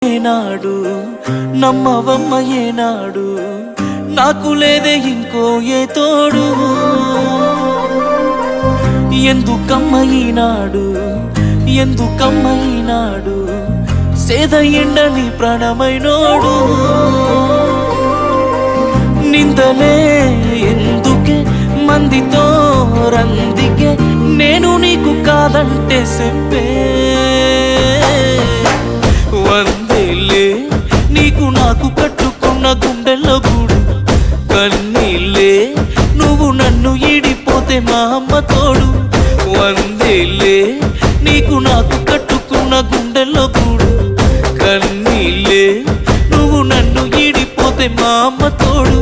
ఏనాడు నమ్మవమ్మ ఏనాడు నాకు లేదే ఇంకో ఏ తోడు ఎందుకమ్మ ఈనాడు ఎందుకమ్మ ఈనాడు సేద ఎండని ప్రాణమైనోడు నిందలే ఎందుకే మందితో రందికే నేను నీకు కాదంటే చెప్పే వందేలే నీకు నాకు కట్టుకున్న గుండెల్లో గూడు కన్నీళ్ళే నువ్వు నన్ను ఈడిపోతే మా అమ్మ తోడు వందేలే నీకు నాకు కట్టుకున్న గుండెల్లో గూడు కన్నీళ్ళే నువ్వు నన్ను ఈడిపోతే మా అమ్మ తోడు